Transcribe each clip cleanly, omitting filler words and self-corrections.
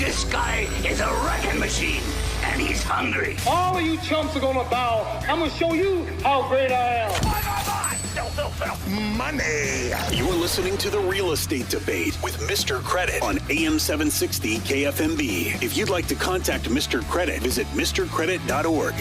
This guy is a wrecking machine, and he's hungry. All of you chumps are gonna bow. I'm gonna show you how great I am. Money. You're listening to The Real Estate Debate with Mr. Credit on AM 760 KFMB. If you'd like to contact Mr. Credit, visit mrcredit.org.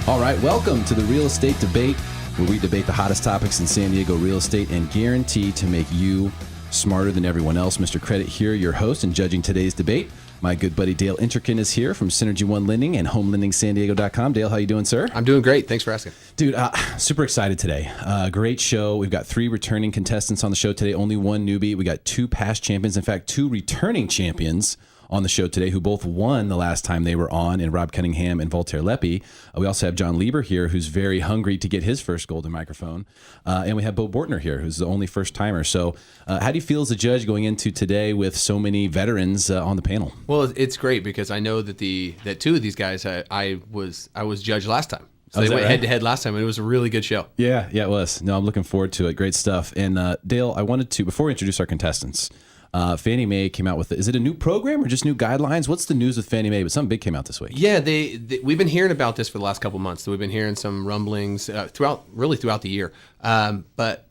All right, welcome to The Real Estate Debate, where we debate the hottest topics in San Diego real estate and guarantee to make you smarter than everyone else. Mr. Credit here, your host, and judging today's debate. My good buddy Dale Intrikin is here from Synergy One Lending and HomeLendingSanDiego.com. Dale, how you doing, sir? I'm doing great. Thanks for asking. Dude, super excited today. Great show. We've got 3 returning contestants on the show today, only 1 newbie. We got 2 past champions, in fact, 2 returning champions on the show today who both won the last time they were on, in Rob Cunningham and Voltaire Leppi. We also have John Lieber here, who's very hungry to get his first golden microphone. And we have Bo Bortner here, who's the only first-timer. So how do you feel as a judge going into today with so many veterans on the panel? Well, it's great because I know that that 2 of these guys I was judged last time. So they went head-to-head last time, and it was a really good show. Yeah, it was. No, I'm looking forward to it. Great stuff. And Dale, I wanted to, before we introduce our contestants, Fannie Mae came out with, is it a new program or just new guidelines? What's the news with Fannie Mae? But something big came out this week. Yeah, we've been hearing about this for the last couple of months. So we've been hearing some rumblings throughout the year. But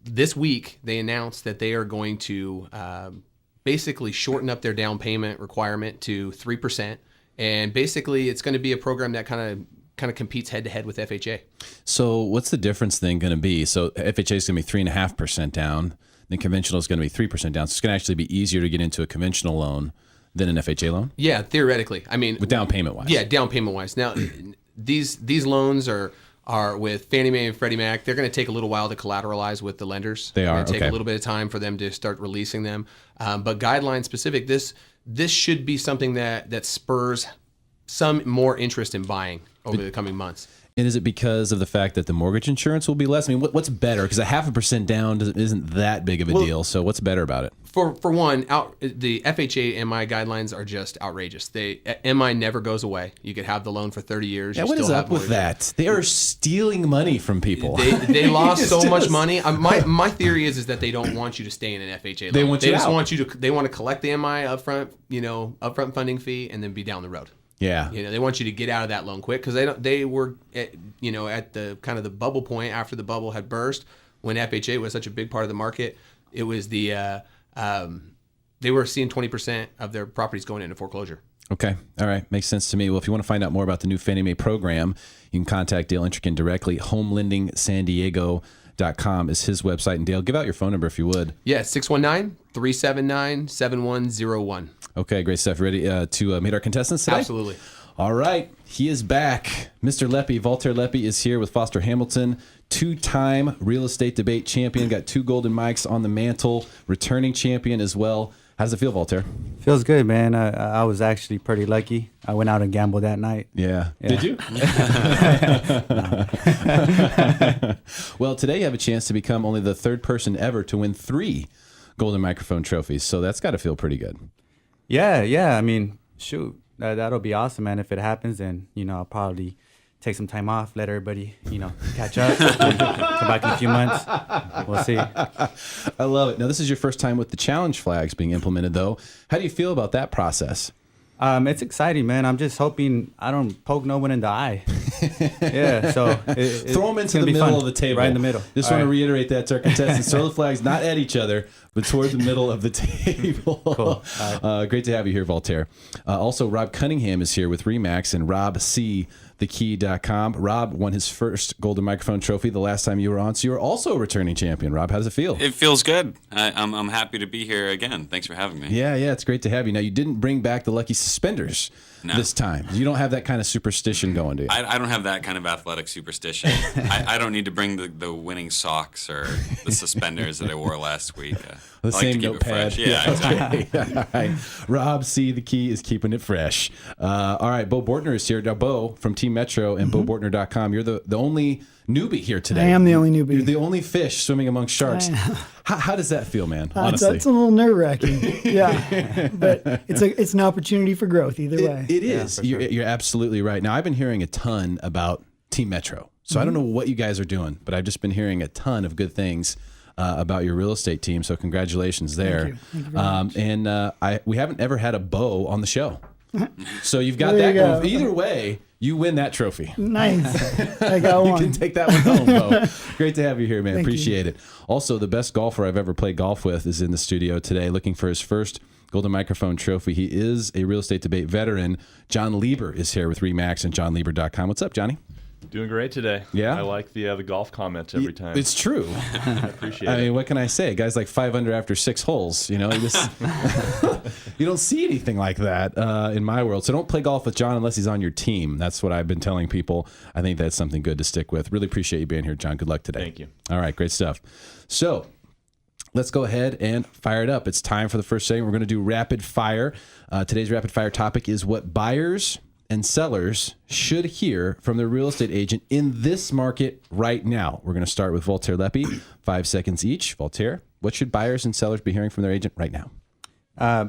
this week, they announced that they are going to basically shorten up their down payment requirement to 3%. And basically, it's going to be a program that kind of competes head-to-head with FHA. So what's the difference then going to be? So FHA is going to be 3.5% down. Then conventional is going to be 3% down. So it's going to actually be easier to get into a conventional loan than an FHA loan? Yeah, theoretically. I mean, with down payment wise. Yeah, down payment wise. Now, these loans are with Fannie Mae and Freddie Mac. They're going to take a little while to collateralize with the lenders. They are. It's going to take a little bit of time for them to start releasing them. But guideline specific, this should be something that spurs some more interest in buying over the coming months. And is it because of the fact that the mortgage insurance will be less? I mean, what's better? Because a 0.5% down isn't that big of a deal. So what's better about it? For one, the FHA MI guidelines are just outrageous. MI never goes away. You could have the loan for 30 years. Yeah, what is up with that? They are stealing money from people. They lost so much money. My theory is that they don't want you to stay in an FHA loan. They want you out. They want to collect the MI upfront, upfront funding fee, and then be down the road. Yeah, they want you to get out of that loan quick because they were at the kind of the bubble point after the bubble had burst when FHA was such a big part of the market. It was they were seeing 20% of their properties going into foreclosure. Okay. All right. Makes sense to me. Well, if you want to find out more about the new Fannie Mae program, you can contact Dale Intrikin directly. HomeLendingSanDiego.com is his website. And Dale, give out your phone number if you would. Yeah, 619-379-7101. Okay, great stuff. Ready to meet our contestants today? Absolutely. All right, he is back. Mr. Leppi, Voltaire Leppi, is here with Foster Hamilton, 2-time real estate debate champion, got 2 golden mics on the mantle, returning champion as well. How does it feel, Voltaire? Feels good, man. I was actually pretty lucky. I went out and gambled that night. Yeah. Did you? Well, today you have a chance to become only the 3rd person ever to win 3 golden microphone trophies, so that's got to feel pretty good. Yeah. I mean, shoot, that'll be awesome, man. If it happens, then I'll probably take some time off, let everybody catch up, come back in a few months. We'll see. I love it. Now, this is your first time with the challenge flags being implemented, though. How do you feel about that process? It's exciting, man. I'm just hoping I don't poke no one in the eye. Yeah, so throw them into the middle of the table. Right in the middle. Just want to reiterate that to our contestants. Throw the flags not at each other, but toward the middle of the table. Cool. Great to have you here, Voltaire. Also, Rob Cunningham is here with Remax and RobCTheKey.com. Rob won his first golden microphone trophy the last time you were on, so you're also a returning champion. Rob, how does it feel? It feels good. I'm happy to be here again. Thanks for having me. Yeah, it's great to have you. Now, you didn't bring back the lucky suspenders this time. You don't have that kind of superstition going, do you? I don't have that kind of athletic superstition. I don't need to bring the winning socks or the suspenders that I wore last week. The I same like to keep notepad. it fresh. Yeah, exactly. All right. Rob C. The Key is keeping it fresh. All right, Bo Bortner is here. Now, Bo from Team Metro and BoBortner.com. You're the only newbie here today. I am the only newbie. You're the only fish swimming among sharks. How does that feel, man? Honestly, it's a little nerve-wracking. Yeah, but it's an opportunity for growth either way. It is. Yeah, You're absolutely right. Now, I've been hearing a ton about Team Metro. So I don't know what you guys are doing, but I've just been hearing a ton of good things about your real estate team. So congratulations there. Thank you very much. We haven't ever had a Bo on the show. So you've got There that. you go. Either way, you win that trophy. Nice. I got You one. can take that one home, Bo. Great to have you here, man. Thank Appreciate it. Also, the best golfer I've ever played golf with is in the studio today, looking for his first Golden Microphone trophy. He is a real estate debate veteran. John Lieber is here with RE/MAX and JohnLieber.com. What's up, Johnny? Doing great today. Yeah? I like the golf comments every time. It's true. I appreciate I it. mean, what can I say? A guy's like 5 under after 6 holes. You know, you just you don't see anything like that in my world. So don't play golf with John unless he's on your team. That's what I've been telling people. I think that's something good to stick with. Really appreciate you being here, John. Good luck today. Thank you. All right, great stuff. So let's go ahead and fire it up. It's time for the first segment. We're going to do rapid fire. Today's rapid fire topic is what buyers and sellers should hear from their real estate agent in this market right now. We're going to start with Voltaire Lepi, 5 seconds each. Voltaire, what should buyers and sellers be hearing from their agent right now?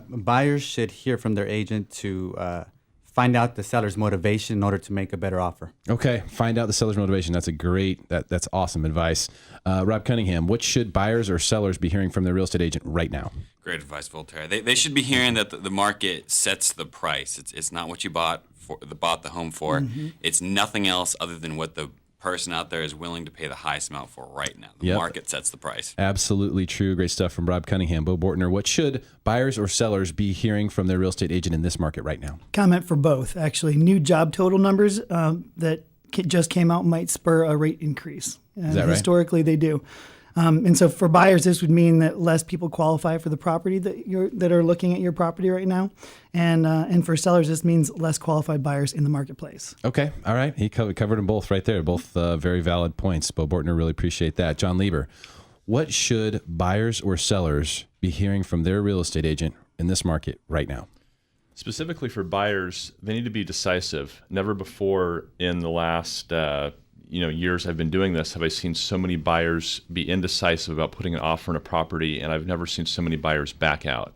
Buyers should hear from their agent to find out the seller's motivation in order to make a better offer. Okay, find out the seller's motivation. That's a great, that's awesome advice. Rob Cunningham, what should buyers or sellers be hearing from their real estate agent right now? Great advice, Voltaire. They should be hearing that the market sets the price. It's not what you bought the home for. It's nothing else other than what the person out there is willing to pay the highest amount for right now. The market sets the price. Absolutely true. Great stuff from Rob Cunningham. Bo Bortner, what should buyers or sellers be hearing from their real estate agent in this market right now? Comment for both, actually. New job total numbers that just came out might spur a rate increase. Is that right? Historically, they do. And so for buyers, this would mean that less people qualify for the property that are looking at your property right now. And for sellers, this means less qualified buyers in the marketplace. Okay. All right. He covered them both right there. Both very valid points. Bo Bortner, really appreciate that. John Lieber, what should buyers or sellers be hearing from their real estate agent in this market right now? Specifically for buyers, they need to be decisive. Never before in the last years I've been doing this have I seen so many buyers be indecisive about putting an offer on a property, and I've never seen so many buyers back out.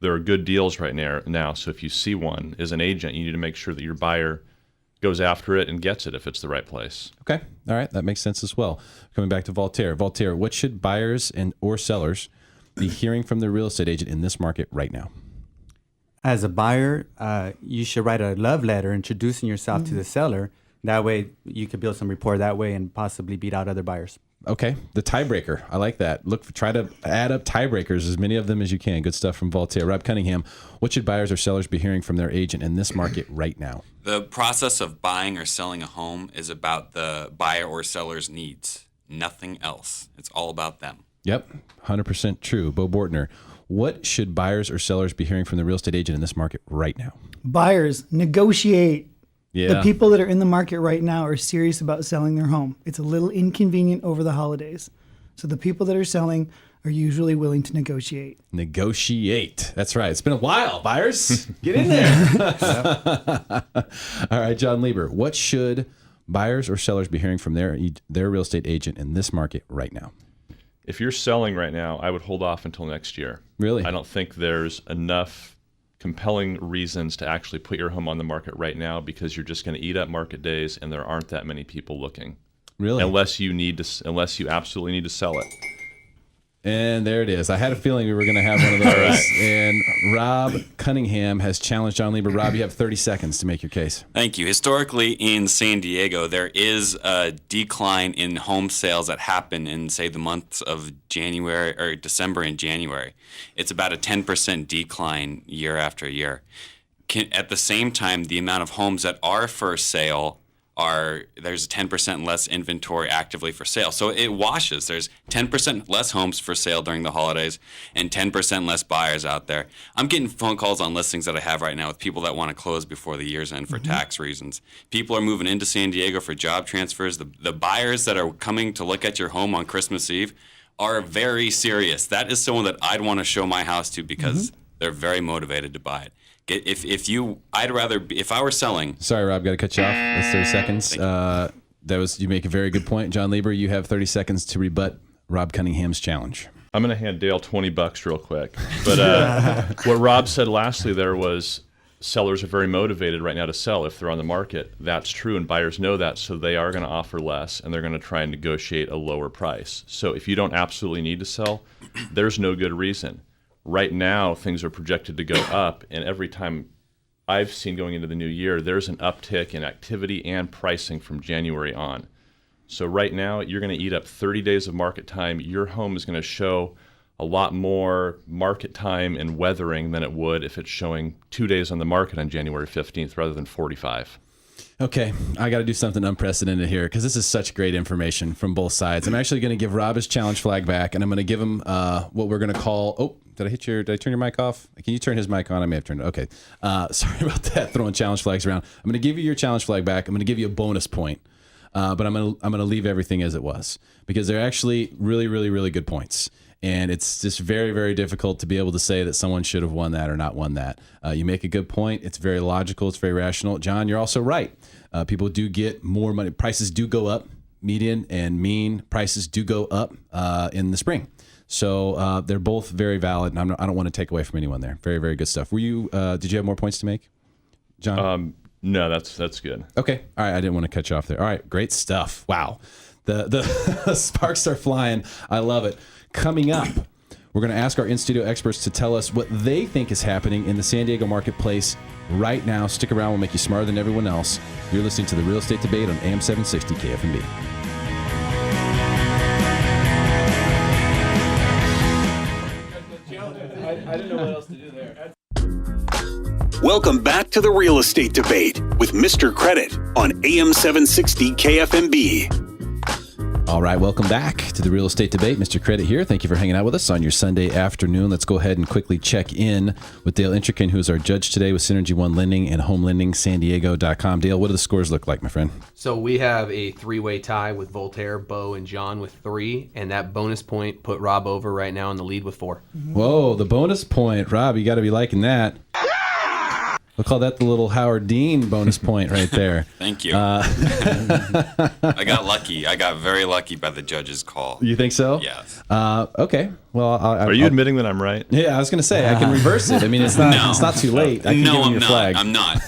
There are good deals right now, so if you see one as an agent, you need to make sure that your buyer goes after it and gets it if it's the right place. Okay. All right. That makes sense as well. Coming back to Voltaire. Voltaire, what should buyers or sellers be hearing from their real estate agent in this market right now? As a buyer, you should write a love letter introducing yourself to the seller. That way you could build some rapport that way and possibly beat out other buyers. Okay. The tiebreaker. I like that. Try to add up tiebreakers, as many of them as you can. Good stuff from Voltaire. Rob Cunningham, what should buyers or sellers be hearing from their agent in this market right now? The process of buying or selling a home is about the buyer or seller's needs, nothing else. It's all about them. Yep. 100% true. Bo Bortner, what should buyers or sellers be hearing from the real estate agent in this market right now? Buyers, negotiate. Yeah. The people that are in the market right now are serious about selling their home. It's a little inconvenient over the holidays. So the people that are selling are usually willing to negotiate. Negotiate. That's right. It's been a while, buyers. Get in there. All right, John Lieber, what should buyers or sellers be hearing from their real estate agent in this market right now? If you're selling right now, I would hold off until next year. Really? I don't think there's enough compelling reasons to actually put your home on the market right now, because you're just going to eat up market days and there aren't that many people looking. Really? Unless you absolutely need to sell it. And there it is. I had a feeling we were going to have one of those. Right. And Rob Cunningham has challenged John Lieber. Rob, you have 30 seconds to make your case. Thank you. Historically, in San Diego, there is a decline in home sales that happen in, say, the months of January or December and January. It's about a 10% decline year after year. At the same time, the amount of homes that are for sale there's 10% less inventory actively for sale. So it washes. There's 10% less homes for sale during the holidays and 10% less buyers out there. I'm getting phone calls on listings that I have right now with people that want to close before the year's end for tax reasons. People are moving into San Diego for job transfers. The buyers that are coming to look at your home on Christmas Eve are very serious. That is someone that I'd want to show my house to because they're very motivated to buy it. If I were selling. Sorry, Rob, got to cut you off. That's 30 seconds. You make a very good point. John Lieber, you have 30 seconds to rebut Rob Cunningham's challenge. I'm going to hand Dale $20 real quick. But what Rob said lastly there was sellers are very motivated right now to sell if they're on the market. That's true, and buyers know that, so they are going to offer less, and they're going to try and negotiate a lower price. So if you don't absolutely need to sell, there's no good reason. Right now, things are projected to go up, and every time I've seen going into the new year, there's an uptick in activity and pricing from January on. So right now, you're going to eat up 30 days of market time. Your home is going to show a lot more market time and weathering than it would if it's showing 2 days on the market on January 15th rather than 45. Okay, I got to do something unprecedented here because this is such great information from both sides. I'm actually going to give Rob his challenge flag back, and I'm going to give him what we're going to call. Oh, did I turn your mic off? Can you turn his mic on? I may have turned it. Okay, sorry about that. Throwing challenge flags around. I'm going to give you your challenge flag back. I'm going to give you a bonus point, but I'm going to leave everything as it was because they're actually really, really, really good points. And it's just very, very difficult to be able to say that someone should have won that or not won that. You make a good point. It's very logical. It's very rational. John, you're also right. People do get more money. Prices do go up. Median and mean prices do go up in the spring. So they're both very valid. And I don't want to take away from anyone there. Very, very good stuff. Were you? Did you have more points to make, John? No, that's good. Okay. All right. I didn't want to cut you off there. All right. Great stuff. Wow. The sparks are flying. I love it. Coming up, we're going to ask our in-studio experts to tell us what they think is happening in the San Diego marketplace right now. Stick around. We'll make you smarter than everyone else. You're listening to The Real Estate Debate on AM 760 KFMB. I didn't know what else to do there. Welcome back to The Real Estate Debate with Mr. Credit on AM 760 KFMB. All right, welcome back to The Real Estate Debate. Mr. Credit here. Thank you for hanging out with us on your Sunday afternoon. Let's go ahead and quickly check in with Dale Intrican, who is our judge today with Synergy One Lending and HomeLendingSanDiego.com. Dale, what do the scores look like, my friend? So we have a three-way tie with Voltaire, Bo, and John with 3, and that bonus point put Rob over right now in the lead with 4. Whoa, the bonus point. Rob, you got to be liking that. We'll call that the little Howard Dean bonus point right there. Thank you. I got lucky. I got very lucky by the judge's call. You think so? Yes. Okay. Well, are you admitting that I'm right? Yeah, I was going to say I can reverse it. I mean, it's not too late. I can give him your flag. I'm not.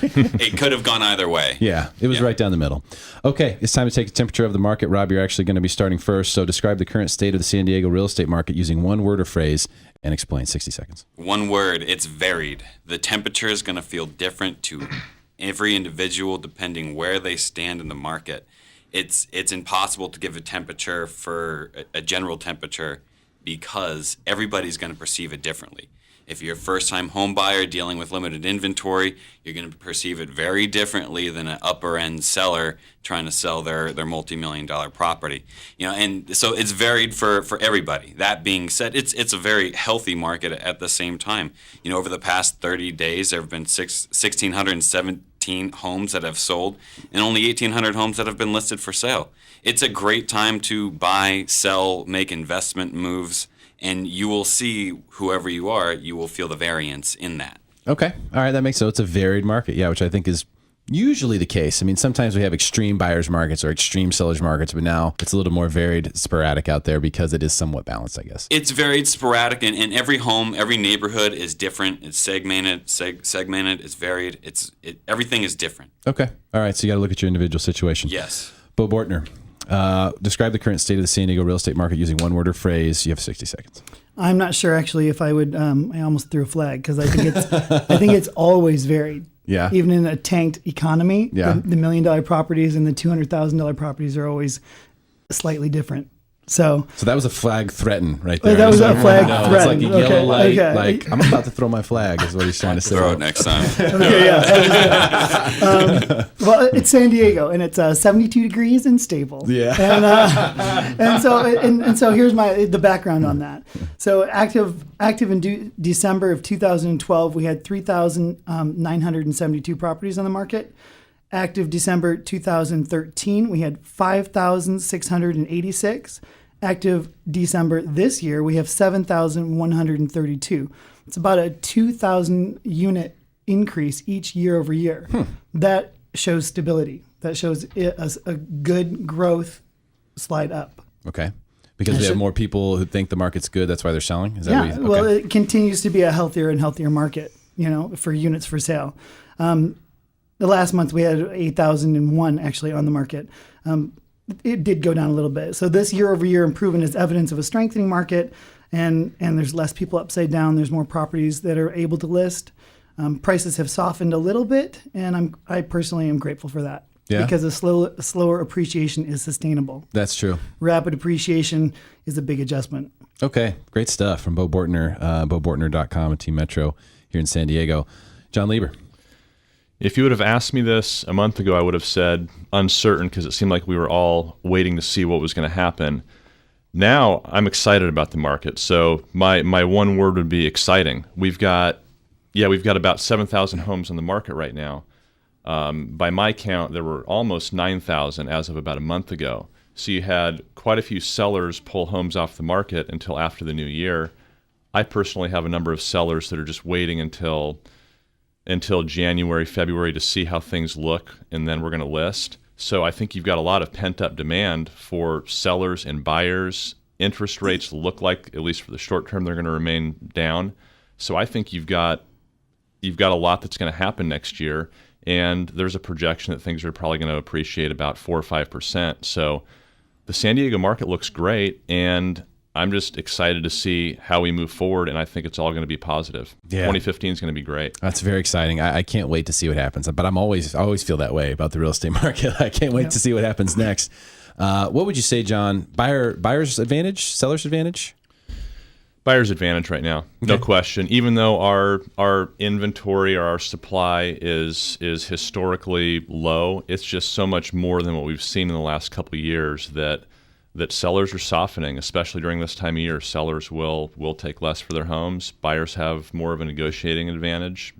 It could have gone either way. Yeah, it was right down the middle. Okay, it's time to take a temperature of the market. Rob, you're actually going to be starting first. So describe the current state of the San Diego real estate market using one word or phrase and explain. 60 seconds. One word, it's varied. The temperature is going to feel different to every individual depending where they stand in the market. It's impossible to give a temperature for a general temperature because everybody's going to perceive it differently. If you're a first-time home buyer dealing with limited inventory, you're going to perceive it very differently than an upper-end seller trying to sell their multi-million-dollar property. And so it's varied for everybody. That being said, it's a very healthy market at the same time. Over the past 30 days, there have been 1,617 homes that have sold and only 1,800 homes that have been listed for sale. It's a great time to buy, sell, make investment moves. And you will see, whoever you are, you will feel the variance in that. Okay. All right. That makes sense. It's a varied market. Yeah, which I think is usually the case. I mean, sometimes we have extreme buyers markets or extreme sellers markets, but now it's a little more varied, sporadic out there because it is somewhat balanced, I guess. It's varied, sporadic, and every home, every neighborhood is different. It's segmented, it's varied. Everything is different. Okay. All right. So you got to look at your individual situation. Yes. Bo Bortner. Describe the current state of the San Diego real estate market using one word or phrase. You have 60 seconds. I'm not sure actually if I would. I almost threw a flag because I think it's always varied. Yeah. Even in a tanked economy, yeah. The $1 million properties and the $200,000 properties are always slightly different. So that was a flag threaten right there. That was a flag threaten. It's like a yellow light. Okay. Like, I'm about to throw my flag is what he's trying to say. Throw it next time. Okay, yeah. Well, it's San Diego, and it's 72 degrees and stable. Yeah. And so here's the background on that. So active in December of 2012, we had 3,972 properties on the market. Active December 2013, we had 5,686. Active December this year, we have 7,132. It's about a 2,000 unit increase each year over year. That shows stability. That shows a good growth slide up. Okay. Because we have more people who think the market's good, that's why they're selling? Is that yeah, what you, okay. Well, it continues to be a healthier and healthier market. for units for sale. The last month we had 8,001 actually on the market. It did go down a little bit. So this year-over-year improvement is evidence of a strengthening market, and there's less people upside down. There's more properties that are able to list. Prices have softened a little bit, and I personally am grateful for that. Yeah. Because a slower appreciation is sustainable. That's true. Rapid appreciation is a big adjustment. Okay, great stuff from Bo Bortner, BoBortner.com and Team Metro here in San Diego. John Lieber. If you would have asked me this a month ago, I would have said uncertain, because it seemed like we were all waiting to see what was going to happen. Now I'm excited about the market. So my one word would be exciting. We've got about 7,000 homes on the market right now. By my count, there were almost 9,000 as of about a month ago. So you had quite a few sellers pull homes off the market until after the new year. I personally have a number of sellers that are just waiting until January, February to see how things look, and then we're going to list. So I think you've got a lot of pent-up demand for sellers and buyers. Interest rates look like, at least for the short term, they're going to remain down. So I think you've got a lot that's going to happen next year. And there's a projection that things are probably going to appreciate about 4 or 5%. So the San Diego market looks great, and I'm just excited to see how we move forward, and I think it's all going to be positive. Yeah. 2015 is going to be great. That's very exciting. I can't wait to see what happens. But I always feel that way about the real estate market. I can't wait to see what happens next. What would you say, John? Buyer's advantage, seller's advantage? Buyer's advantage right now, no question. Even though our inventory or our supply is historically low, it's just so much more than what we've seen in the last couple of years that sellers are softening, especially during this time of year. Sellers will take less for their homes. Buyers have more of a negotiating advantage.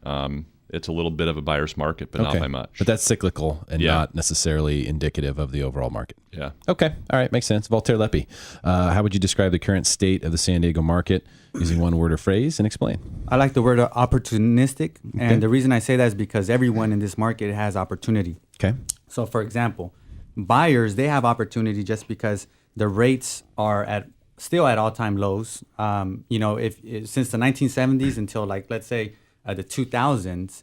It's a little bit of a buyer's market, but not by much. But that's cyclical and not necessarily indicative of the overall market. Yeah. Okay. All right. Makes sense. Voltaire Lepi, how would you describe the current state of the San Diego market using one word or phrase, and explain? I like the word opportunistic. And the reason I say that is because everyone in this market has opportunity. Okay. So, for example, buyers, they have opportunity just because the rates are still at all-time lows. If since the 1970s until, let's say, the 2000s,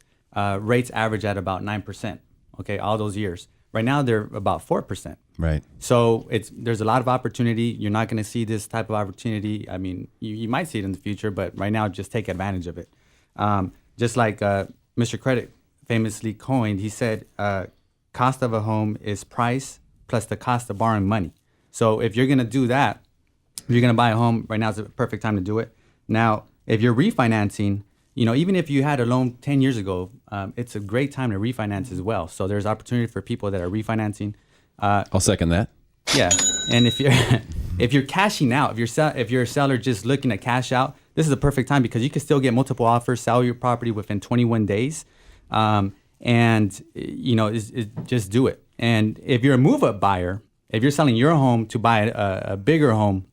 rates average at about 9%. Okay, all those years. Right now, they're about 4%. Right. So there's a lot of opportunity. You're not going to see this type of opportunity. I mean, you might see it in the future, but right now, just take advantage of it. Just like Mr. Credit famously coined, he said, cost of a home is price plus the cost of borrowing money. So if you're going to do that, if you're going to buy a home, right now is the perfect time to do it. Now, if you're refinancing, even if you had a loan 10 years ago, it's a great time to refinance as well. So there's opportunity for people that are refinancing. I'll second that. Yeah, and if you're cashing out, if you're a seller just looking to cash out, this is the perfect time because you can still get multiple offers, sell your property within 21 days, just do it. And if you're a move-up buyer, if you're selling your home to buy a bigger home,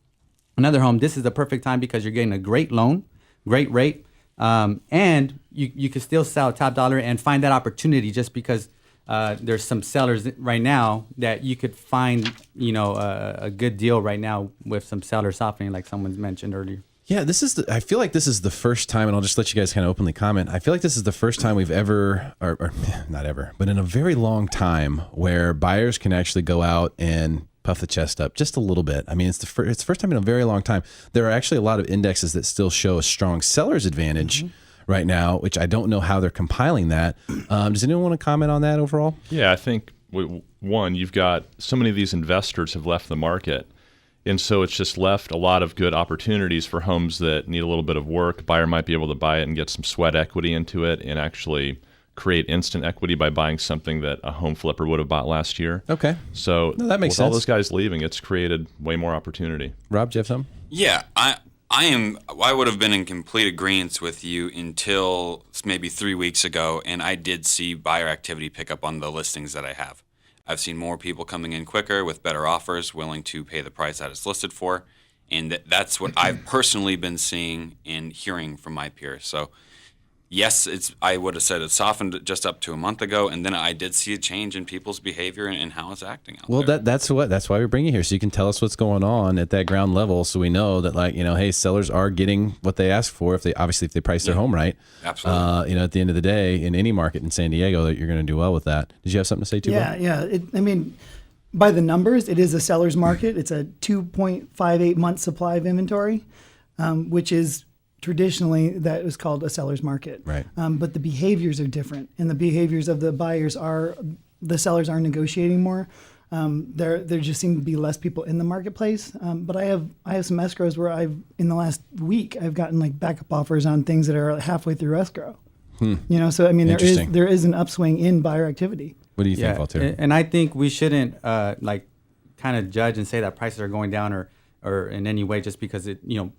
another home, this is the perfect time because you're getting a great loan, great rate. And you can still sell top dollar and find that opportunity just because there's some sellers right now that you could find, a good deal right now with some seller softening like someone's mentioned earlier. Yeah, I feel like this is the first time, and I'll just let you guys kind of openly comment. I feel like this is the first time we've ever, or not ever, but in a very long time where buyers can actually go out and puff the chest up just a little bit. I mean, it's the first time in a very long time. There are actually a lot of indexes that still show a strong seller's advantage right now, which I don't know how they're compiling that. Does anyone want to comment on that overall? Yeah, I think, one, you've got so many of these investors have left the market. And so it's just left a lot of good opportunities for homes that need a little bit of work. Buyer might be able to buy it and get some sweat equity into it and actually create instant equity by buying something that a home flipper would have bought last year. Okay. So that makes with sense. All those guys leaving, it's created way more opportunity. Rob, do you have something? Yeah, I would have been in complete agreement with you until maybe 3 weeks ago, and I did see buyer activity pick up on the listings that I have. I've seen more people coming in quicker with better offers, willing to pay the price that it's listed for, and that's what I've personally been seeing and hearing from my peers. So yes, I would have said it softened just up to a month ago, and then I did see a change in people's behavior and how it's acting out there. That's why we bring you here, so you can tell us what's going on at that ground level, so we know that, like, hey, sellers are getting what they ask for if they price their home right. Absolutely. At the end of the day, in any market in San Diego, that you're going to do well with that. Did you have something to say too? Yeah. By the numbers, it is a seller's market. It's a 2.58 month supply of inventory, which is traditionally that is called a seller's market. Right. But the behaviors are different, and the behaviors of the buyers the sellers are negotiating more. There just seem to be less people in the marketplace. But I have some escrows where in the last week I've gotten like backup offers on things that are halfway through escrow. So there is an upswing in buyer activity. What do you think, Walter? And I think we shouldn't kind of judge and say that prices are going down or in any way just because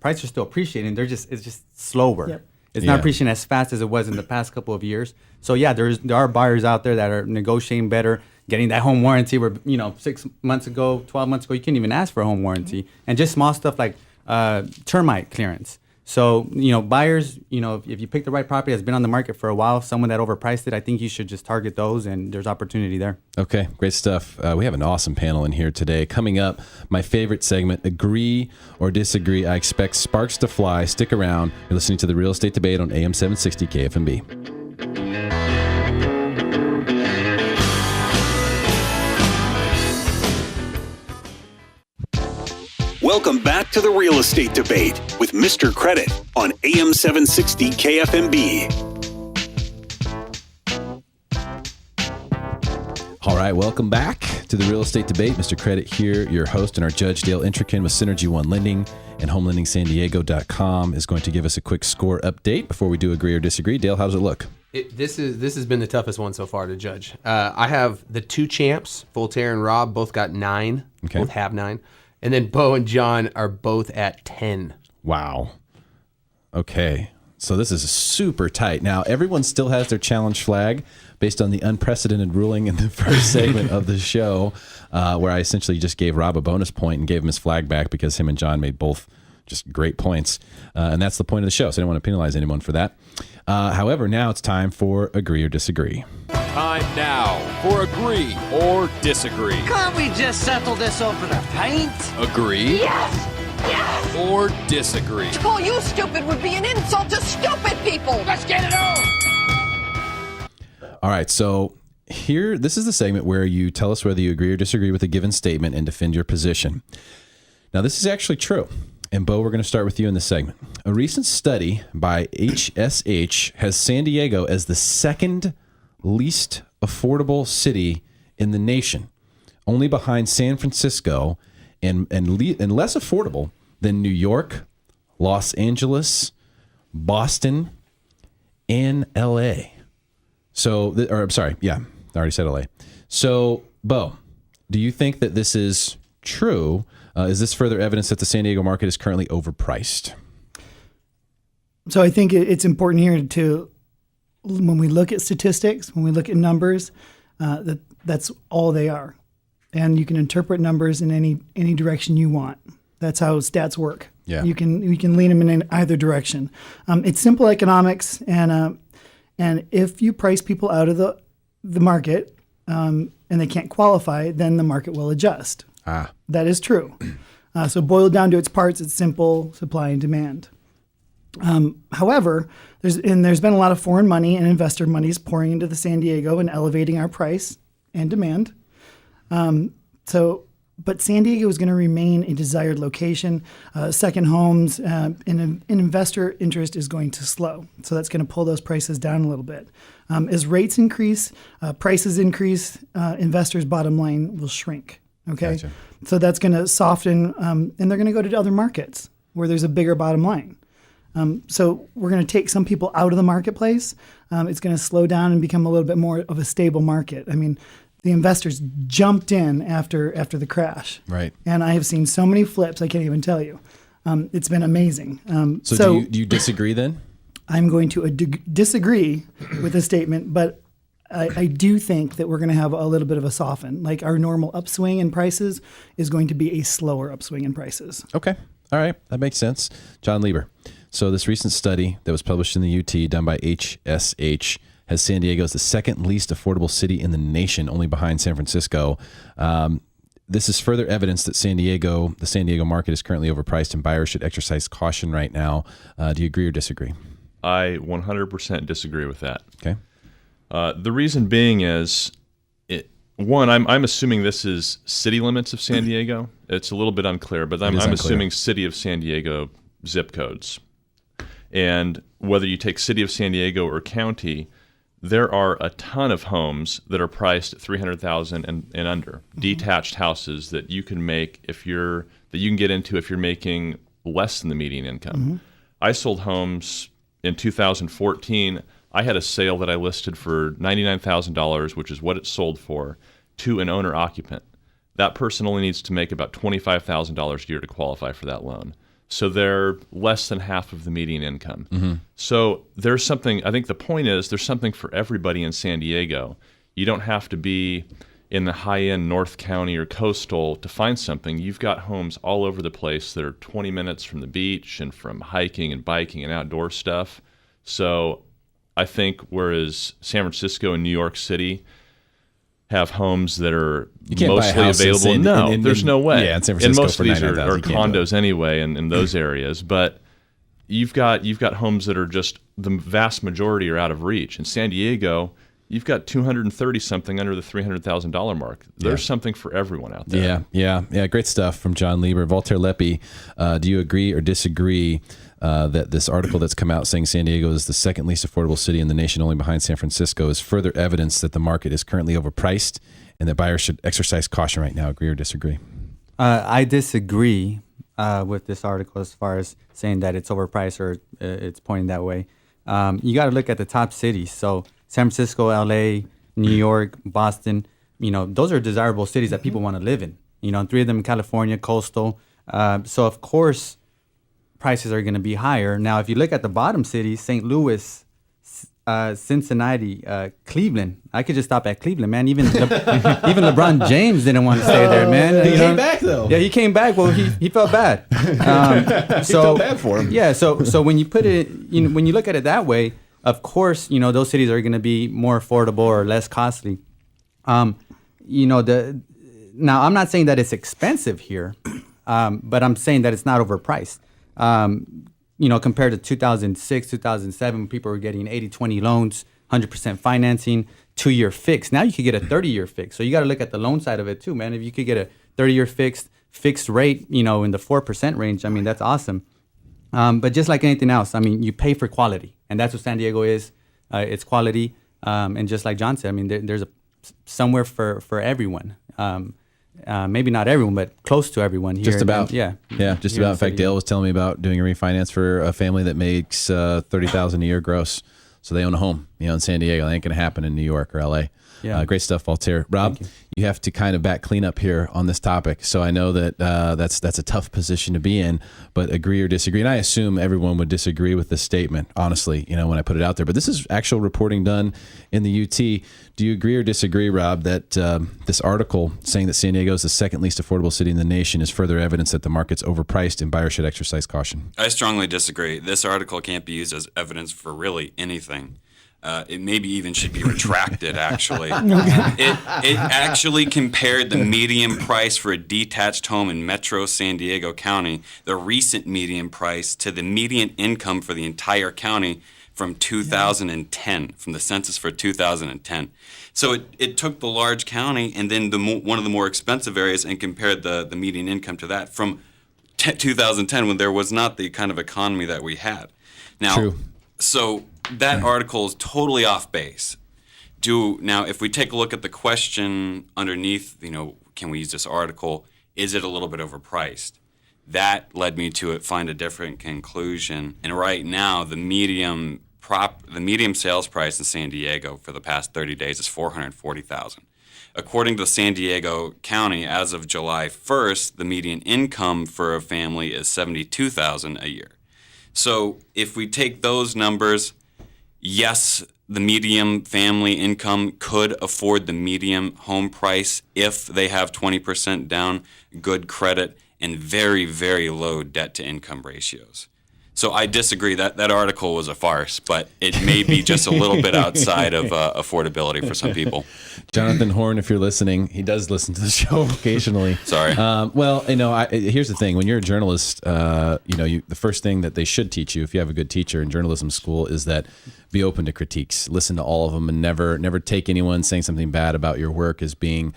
prices are still appreciating. It's just slower. Yep. It's not appreciating as fast as it was in the past couple of years. So there are buyers out there that are negotiating better, getting that home warranty where 6 months ago, 12 months ago, you couldn't even ask for a home warranty, and just small stuff like termite clearance. So, buyers, if you pick the right property that's been on the market for a while, someone that overpriced it, I think you should just target those, and there's opportunity there. Okay, great stuff. We have an awesome panel in here today. Coming up, my favorite segment, Agree or Disagree. I expect sparks to fly. Stick around. You're listening to The Real Estate Debate on AM 760 KFMB. Welcome back to The Real Estate Debate with Mr. Credit on AM 760 KFMB. All right, welcome back to The Real Estate Debate. Mr. Credit here, your host, and our judge, Dale Intrican with Synergy One Lending and HomeLendingSanDiego.com is going to give us a quick score update before we do agree or disagree. Dale, how does it look? This has been the toughest one so far to judge. I have the two champs, Voltaire and Rob, both got 9. Okay. Both have 9. And then Bo and John are both at 10. Wow. Okay. So this is super tight. Now, everyone still has their challenge flag based on the unprecedented ruling in the first segment of the show, where I essentially just gave Rob a bonus point and gave him his flag back because him and John made both just great points. And that's the point of the show. So I don't want to penalize anyone for that. However, now it's time for Agree or Disagree. Time now for Agree or Disagree. Can't we just settle this over the paint? Agree? Yes! Yes! Or disagree? To call you stupid would be an insult to stupid people! Let's get it on! All right, so this is the segment where you tell us whether you agree or disagree with a given statement and defend your position. Now, this is actually true. And Bo, we're going to start with you in this segment. A recent study by HSH has San Diego as the second least affordable city in the nation, only behind San Francisco, and less affordable than New York, Los Angeles, Boston, and LA. I already said LA. So, Bo, do you think that this is true? Is this further evidence that the San Diego market is currently overpriced? So I think it's important here when we look at statistics, when we look at numbers, that's all they are. And you can interpret numbers in any direction you want. That's how stats work. Yeah. You can lean them in either direction. It's simple economics, and if you price people out of the market and they can't qualify, then the market will adjust. That is true. So boiled down to its parts, it's simple supply and demand. However, there's been a lot of foreign money and investor monies pouring into the San Diego and elevating our price and demand. But San Diego is going to remain a desired location. Second homes and investor interest is going to slow. So that's going to pull those prices down a little bit. As rates increase, prices increase, investors' bottom line will shrink. Okay, Gotcha. So that's going to soften, and they're going to go to other markets where there's a bigger bottom line. So we're going to take some people out of the marketplace. It's going to slow down and become a little bit more of a stable market. I mean, the investors jumped in after the crash. Right. And I have seen so many flips, I can't even tell you. It's been amazing. So do you disagree then? I'm going to disagree with the statement, but I do think that we're going to have a little bit of a soften. Like our normal upswing in prices is going to be a slower upswing in prices. Okay. All right. That makes sense. John Lieber. So this recent study that was published in the UT, done by HSH, has San Diego as the second least affordable city in the nation, only behind San Francisco. This is further evidence that the San Diego market is currently overpriced and buyers should exercise caution right now. Do you agree or disagree? I 100% disagree with that. Okay. The reason being is, one, I'm assuming this is city limits of San Diego. It's a little bit unclear, but I'm assuming city of San Diego zip codes. And whether you take city of San Diego or county, there are a ton of homes that are priced at $300,000 and under, detached houses that you can make that you can get into if you're making less than the median income. I sold homes in 2014. I had a sale that I listed for $99,000, which is what it sold for, to an owner occupant. That person only needs to make about $25,000 a year to qualify for that loan. So they're less than half of the median income. So there's something, I think the point is there's something for everybody in San Diego. You don't have to be in the high-end North County or coastal to find something. You've got homes all over the place that are 20 minutes from the beach and from hiking and biking and outdoor stuff. So I think whereas San Francisco and New York City have homes that are mostly available. There's no way. Yeah, in San Francisco, and most for of these are $99,000 condos anyway in those areas. But you've got homes that are just, the vast majority are out of reach. In San Diego, you've got 230 something under the $300,000 mark. There's something for everyone out there. Yeah. Great stuff from John Lieber. Voltaire Leppi, do you agree or disagree that this article that's come out saying San Diego is the second least affordable city in the nation, only behind San Francisco, is further evidence that the market is currently overpriced and that buyers should exercise caution right now? Agree or disagree? I disagree with this article as far as saying that it's overpriced or it's pointing that way. You got to look at the top cities. So San Francisco, LA, New York, Boston, those are desirable cities that people want to live in. And 3 of them in California, coastal. So of course, prices are going to be higher. Now, if you look at the bottom cities, St. Louis, Cincinnati, Cleveland, I could just stop at Cleveland, man. Even LeBron James didn't want to stay there, man. He came back, though. Yeah, he came back. Well, he felt bad. He felt bad for him. Yeah, so when you put it, when you look at it that way, of course, those cities are going to be more affordable or less costly. Now, I'm not saying that it's expensive here, but I'm saying that it's not overpriced. Compared to 2006, 2007, people were getting 80-20 loans, 100% financing, 2-year fixed. Now you could get a 30-year fixed. So you got to look at the loan side of it too, man. If you could get a 30-year fixed rate, in the 4% range, I mean, that's awesome. But just like anything else, I mean, you pay for quality, and that's what San Diego is. It's quality, and just like John said, I mean, there's somewhere for everyone. Maybe not everyone, but close to everyone here. Just about. Just about. In fact, Dale was telling me about doing a refinance for a family that makes $30,000 a year gross. So they own a home, in San Diego. That ain't going to happen in New York or LA. Yeah. Great stuff, Voltaire. Rob, you have to kind of back clean up here on this topic. So I know that that's a tough position to be in, but agree or disagree. And I assume everyone would disagree with this statement, honestly, when I put it out there. But this is actual reporting done in the UT. Do you agree or disagree, Rob, that this article saying that San Diego is the second least affordable city in the nation is further evidence that the market's overpriced and buyers should exercise caution? I strongly disagree. This article can't be used as evidence for really anything. It maybe even should be retracted, actually. It actually compared the median price for a detached home in Metro San Diego County, the recent median price, to the median income for the entire county from 2010, from the census for 2010. So it took the large county and then one of the more expensive areas and compared the median income to that from 2010 when there was not the kind of economy that we had. Now, True. So that article is totally off base. Now, if we take a look at the question underneath, can we use this article? Is it a little bit overpriced? That led me to find a different conclusion. And right now, the medium sales price in San Diego for the past 30 days is $440,000. According to San Diego County, as of July 1st, the median income for a family is $72,000 a year. So if we take those numbers, yes, the median family income could afford the median home price if they have 20% down, good credit, and very, very low debt-to-income ratios. So I disagree. That article was a farce, but it may be just a little bit outside of affordability for some people. Jonathan Horn, if you're listening, he does listen to the show occasionally. Sorry. Well, here's the thing. When you're a journalist, the first thing that they should teach you, if you have a good teacher in journalism school, is that be open to critiques. Listen to all of them and never take anyone saying something bad about your work as being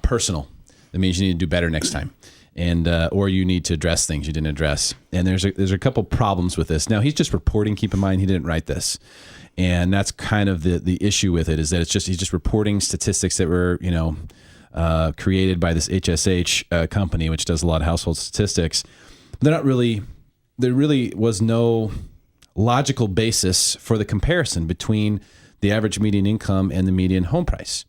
personal. That means you need to do better next time. And or you need to address things you didn't address. And there's a couple problems with this. Now, he's just reporting. Keep in mind, he didn't write this, and that's kind of the issue with it, is that he's just reporting statistics that were created by this HSH company, which does a lot of household statistics. There really was no logical basis for the comparison between the average median income and the median home price.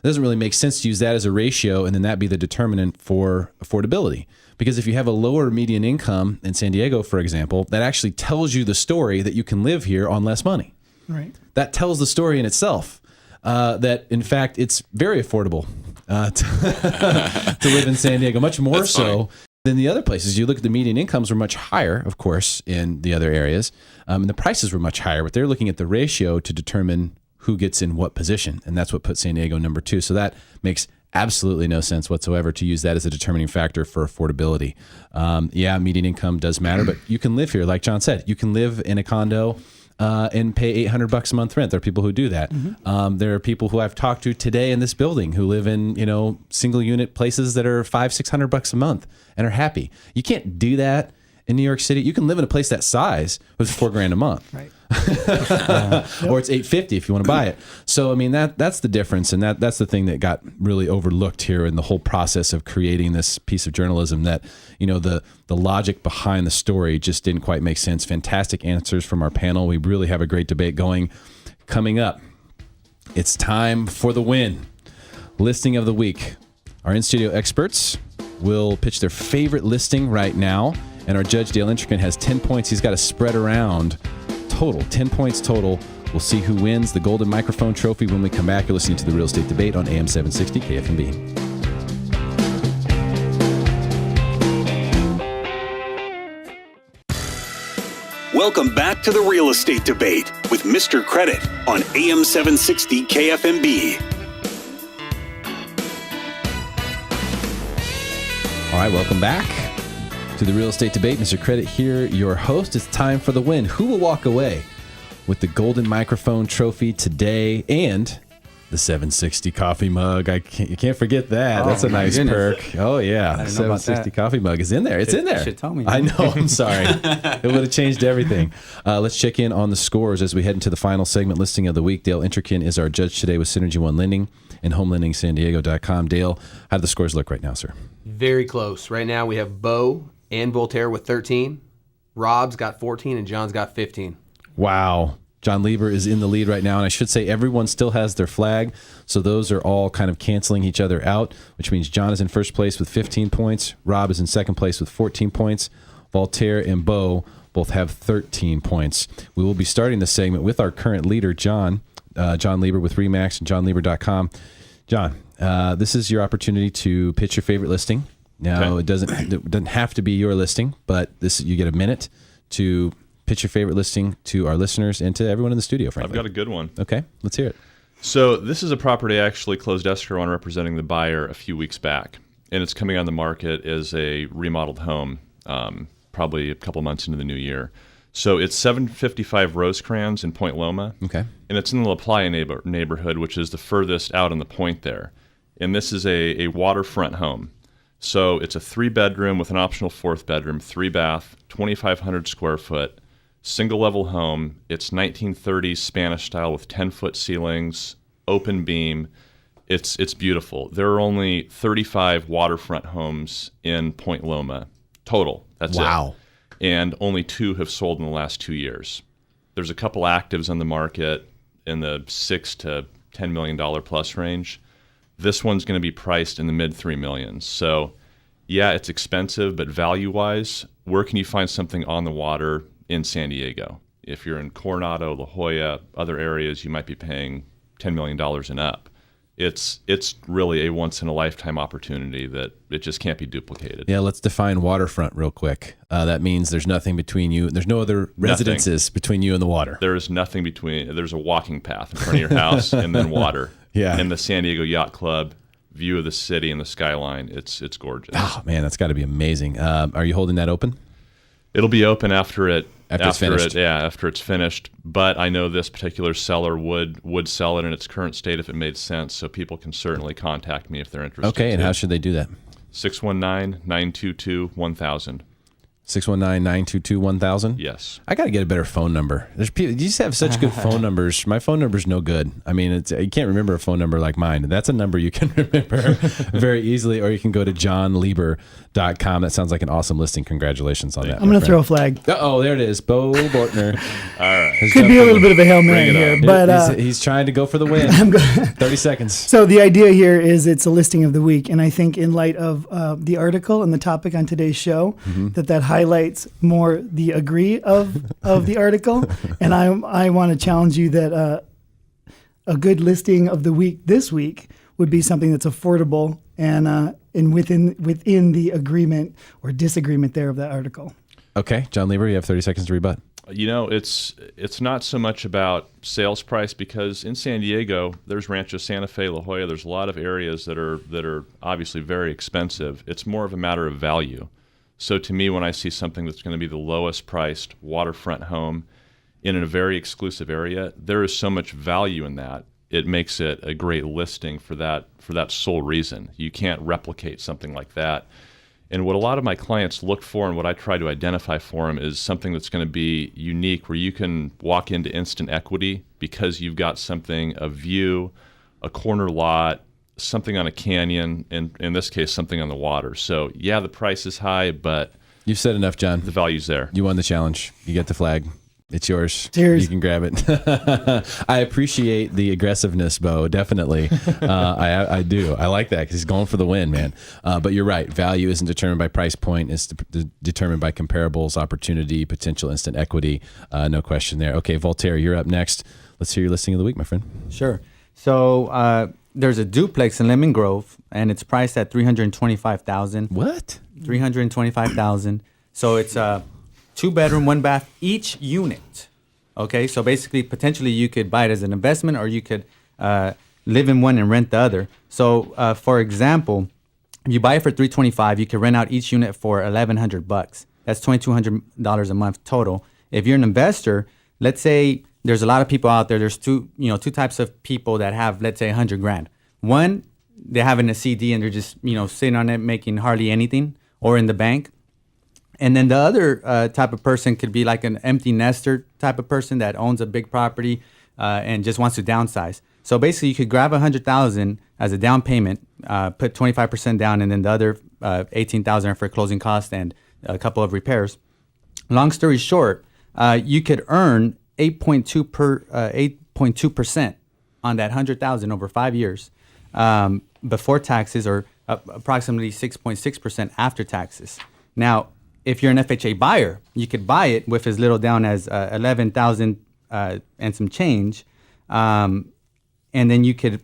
It doesn't really make sense to use that as a ratio and then that be the determinant for affordability. Because if you have a lower median income in San Diego, for example, that actually tells you the story that you can live here on less money. Right. That tells the story in itself that, in fact, it's very affordable to live in San Diego, much more so than the other places. You look at the median incomes were much higher, of course, in the other areas, and the prices were much higher, but they're looking at the ratio to determine who gets in what position, and that's what put San Diego number 2. So that makes absolutely no sense whatsoever to use that as a determining factor for affordability. Median income does matter, but you can live here, like John said. You can live in a condo and pay $800 a month rent. There are people who do that. Mm-hmm. There are people who I've talked to today in this building who live in single unit places that are $500-600 a month and are happy. You can't do that in New York City. You can live in a place that size with $4,000 a month. Right. Or it's $850 if you want to buy it. So I mean that's the difference, and that's the thing that got really overlooked here in the whole process of creating this piece of journalism. That the logic behind the story just didn't quite make sense. Fantastic answers from our panel. We really have a great debate going. Coming up, it's time for the win. Listing of the week. Our in-studio experts will pitch their favorite listing right now, and our judge Dale Intrican has 10 points. He's got to spread around. Total, 10 points total. We'll see who wins the Golden Microphone Trophy when we come back. You're listening to the Real Estate Debate on AM 760 KFMB. Welcome back to the Real Estate Debate with Mr. Credit on AM 760 KFMB. All right, welcome back to the Real Estate Debate. Mr. Credit here, your host. It's time for the win. Who will walk away with the Golden Microphone Trophy today and the 760 coffee mug? You can't forget that. That's a nice perk. Oh, yeah. The 760 coffee mug is in there. It's in there. You should tell me. I know. I'm sorry. It would have changed everything. Let's check in on the scores as we head into the final segment listing of the week. Dale Intrican is our judge today with Synergy One Lending and HomeLendingSanDiego.com. Dale, how do the scores look right now, sir? Very close. Right now we have Bo and Voltaire with 13. Rob's got 14 and John's got 15. Wow. John Lieber is in the lead right now, and I should say everyone still has their flag, so those are all kind of canceling each other out, which means John is in first place with 15 points, Rob is in second place with 14 points, Voltaire and Bo both have 13 points. We will be starting this segment with our current leader, John Lieber with RE/MAX and JohnLieber.com. John, this is your opportunity to pitch your favorite listing. Now, It doesn't have to be your listing, but you get a minute to pitch your favorite listing to our listeners and to everyone in the studio, frankly. I've got a good one. Okay, let's hear it. So this is a property I actually closed escrow on representing the buyer a few weeks back, and it's coming on the market as a remodeled home, probably a couple months into the new year. So it's 755 Rosecrans in Point Loma, okay, and it's in the La Playa neighborhood, which is the furthest out on the point there. And this is a waterfront home. So it's a 3-bedroom with an optional 4th bedroom, 3-bath, 2,500 square foot, single-level home. It's 1930s Spanish style with 10-foot ceilings, open beam. It's beautiful. There are only 35 waterfront homes in Point Loma total. That's wow. It. And only 2 have sold in the last 2 years. There's a couple actives on the market in the $6 to $10 million plus range. This one's going to be priced in the mid-3 millions. So, yeah, it's expensive, but value-wise, where can you find something on the water in San Diego? If you're in Coronado, La Jolla, other areas, you might be paying $10 million and up. it's really a once in a lifetime opportunity that it just can't be duplicated. Yeah, let's define waterfront real quick. That means there's nothing between you. There's no other residences between you and the water. There is nothing between. There's a walking path in front of your house and then water. Yeah. And the San Diego Yacht Club view of the city and the skyline. It's gorgeous. Oh man, that's got to be amazing. Are you holding that open? It'll be open after it's finished. After it's finished. But I know this particular seller would sell it in its current state if it made sense. So people can certainly contact me if they're interested. Okay, and how should they do that? 619-922-1000. 619-922-1000? Yes. I got to get a better phone number. There's people, you just have such good phone numbers. My phone number's no good. I mean, you can't remember a phone number like mine. That's a number you can remember very easily, or you can go to johnlieber.com. That sounds like an awesome listing. Congratulations on that. I'm going to throw a flag. Oh, there it is. Bo Bortner. All right. Could be a little bit of a Hail Mary here, but he's trying to go for the win. 30 seconds. So the idea here is it's a listing of the week, and I think in light of the article and the topic on today's show, that highlights more the agree of the article, and I want to challenge you that a good listing of the week this week would be something that's affordable and within the agreement or disagreement there of that article. Okay, John Lieber, you have 30 seconds to rebut. You know, it's not so much about sales price, because in San Diego, there's Rancho Santa Fe, La Jolla. There's a lot of areas that are obviously very expensive. It's more of a matter of value. So to me, when I see something that's going to be the lowest priced waterfront home in a very exclusive area, there is so much value in that. It makes it a great listing for that sole reason. You can't replicate something like that. And what a lot of my clients look for, and what I try to identify for them, is something that's going to be unique, where you can walk into instant equity because you've got something, a view, a corner lot, something on a canyon, and in this case, something on the water. So yeah, the price is high, but you've said enough, John. The value's there. You won the challenge. You get the flag. It's yours. Cheers. You can grab it. I appreciate the aggressiveness, Bo. Definitely. I do. I like that because he's going for the win, man. But you're right. Value isn't determined by price point. It's determined by comparables, opportunity, potential instant equity. No question there. Okay, Voltaire, you're up next. Let's hear your listing of the week, my friend. Sure. So there's a duplex in Lemon Grove, and it's priced at $325,000. What? $325,000. So it's a 2-bedroom, 1-bath each unit. Okay, so basically, potentially you could buy it as an investment, or you could live in one and rent the other. So, for example, if you buy it for $325,000, you can rent out each unit for $1,100. That's $2,200 a month total. If you're an investor, let's say there's a lot of people out there. There's two types of people that have, let's say, $100,000. One, they have in a CD and they're just sitting on it, making hardly anything, or in the bank. And then the other type of person could be like an empty nester type of person that owns a big property and just wants to downsize. So basically, you could grab $100,000 as a down payment, put 25% down, and then the other $18,000 for closing costs and a couple of repairs. Long story short, you could earn 8.2% on that $100,000 over 5 years before taxes, or approximately 6.6% after taxes. Now, if you're an FHA buyer, you could buy it with as little down as $11,000 and some change, and then you could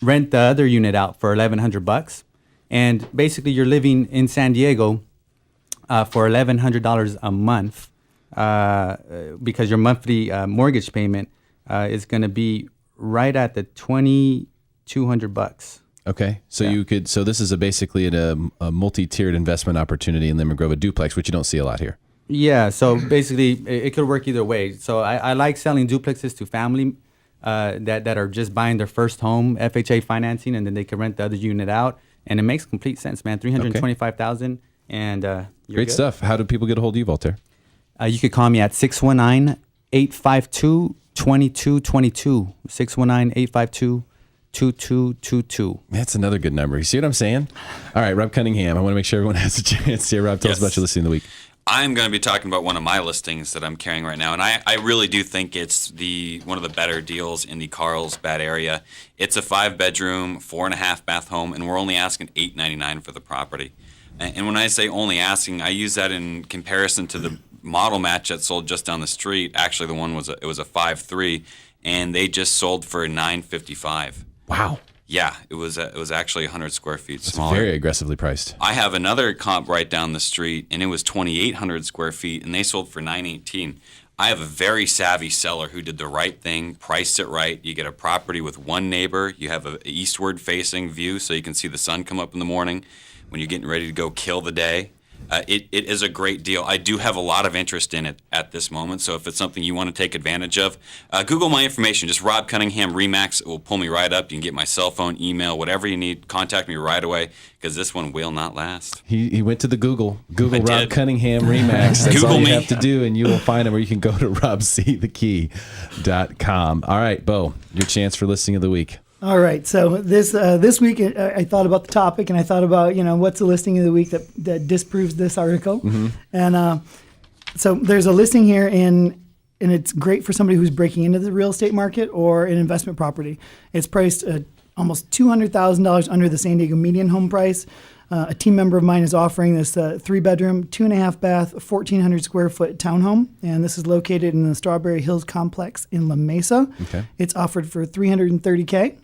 rent the other unit out for $1,100, and basically you're living in San Diego for $1,100 a month, because your monthly mortgage payment is going to be right at the $2,200. Okay, so Yeah. you could. So this is basically a multi-tiered investment opportunity in Lemon Grove, a duplex, which you don't see a lot here. Yeah, so basically it could work either way. So I like selling duplexes to family that are just buying their first home, FHA financing, and then they can rent the other unit out, and it makes complete sense, man. $325,000, and you're Great good. stuff. How do people get a hold of you, Voltaire? You could call me at 619-852-2222. 619-852-2222. That's another good number. You see what I'm saying? All right, Rob Cunningham. I want to make sure everyone has a chance here. Rob, tell us about your listing of the week. I'm going to be talking about one of my listings that I'm carrying right now, and I really do think it's one of the better deals in the Carlsbad area. It's a 5-bedroom, 4.5-bath home, and we're only asking $899 for the property. And when I say only asking, I use that in comparison to the model match that sold just down the street. Actually, the one was a 5.3, and they just sold for $955. Wow. Yeah, it was actually 100 square feet It's smaller. very aggressively priced. I have another comp right down the street, and it was 2,800 square feet, and they sold for $918. I have a very savvy seller who did the right thing, priced it right. You get a property with one neighbor. You have an eastward-facing view, so you can see the sun come up in the morning when you're getting ready to go kill the day. It is a great deal. I do have a lot of interest in it at this moment, so if it's something you want to take advantage of, Google my information. Just Rob Cunningham RE/MAX. It will pull me right up. You can get my cell phone, email, whatever you need. Contact me right away, because this one will not last. He went to the Google I Rob did. Cunningham RE/MAX. That's Google all you me. have to do, and you will find him, or you can go to robcthekey.com. All right, Bo, your chance for listing of the week. All right. So this week I thought about the topic, and I thought about what's the listing of the week that disproves this article, and so there's a listing here and it's great for somebody who's breaking into the real estate market or an investment property. It's priced at almost $200,000 under the San Diego median home price. A team member of mine is offering this 3-bedroom, 2.5 bath, 1,400 square foot townhome, and this is located in the Strawberry Hills complex in La Mesa. Okay. It's offered for $330K.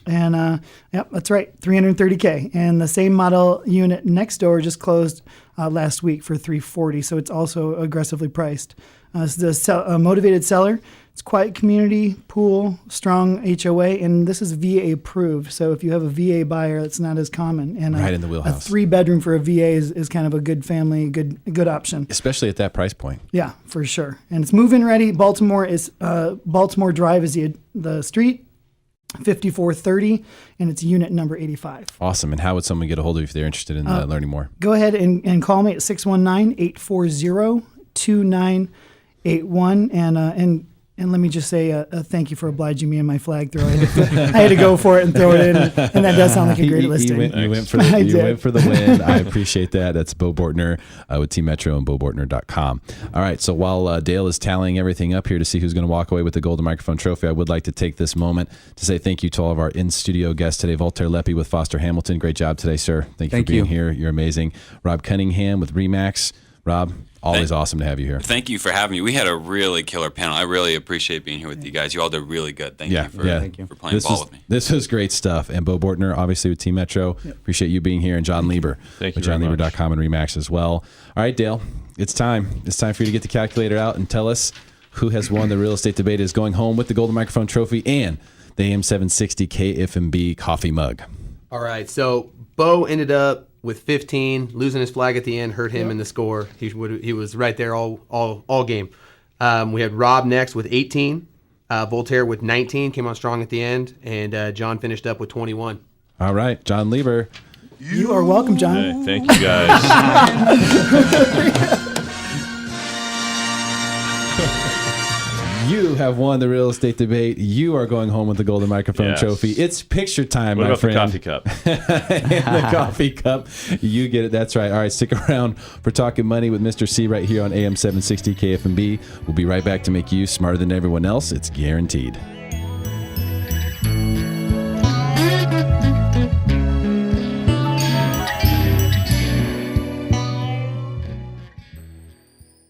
And yep, that's right, $330K. And the same model unit next door just closed last week for $340. So it's also aggressively priced. This is a motivated seller. It's quiet community, pool, strong HOA, and this is VA approved. So if you have a VA buyer, that's not as common. And Right in the wheelhouse. A 3-bedroom for a VA is kind of a good family, good option. Especially at that price point. Yeah, for sure. And it's move-in ready. Baltimore Drive is the street. 5430, and it's unit number 85. Awesome. And how would someone get a hold of you if they're interested in learning more? Go ahead and call me at 619-840-2981. And let me just say thank you for obliging me in my flag throw. I had to go for it and throw it in, and that does sound like a great listing. You went for the win. I appreciate that. That's Bo Bortner with Team Metro and BoBortner.com. All right, so while Dale is tallying everything up here to see who's going to walk away with the Golden Microphone Trophy, I would like to take this moment to say thank you to all of our in-studio guests today. Voltaire Leppi with Foster Hamilton. Great job today, sir. Thank you for being here. You're amazing. Rob Cunningham with RE/MAX. Rob, always awesome to have you here. Thank you for having me. We had a really killer panel. I really appreciate being here with you guys. You all did really good. Thank you for playing ball with me. This was great stuff. And Bo Bortner, obviously with Team Metro. Appreciate you being here. And John Lieber Thank with you very JohnLieber.com and RE/MAX as well. All right, Dale, it's time. It's time for you to get the calculator out and tell us who has won the real estate debate, is going home with the Golden Microphone Trophy and the AM 760 KFMB coffee mug. All right, so Bo ended up with 15, losing his flag at the end hurt him in the score. He was right there all game. We had Rob next with 18, Voltaire with 19, came on strong at the end, and John finished up with 21. All right, John Lieber. You are welcome, John. Hey, thank you guys. You have won the real estate debate. You are going home with the Golden Microphone Trophy. It's picture time, What my about friend. the coffee cup? And the coffee cup. You get it. That's right. All right, stick around for Talking Money with Mr. C right here on AM 760 KFMB. We'll be right back to make you smarter than everyone else. It's guaranteed.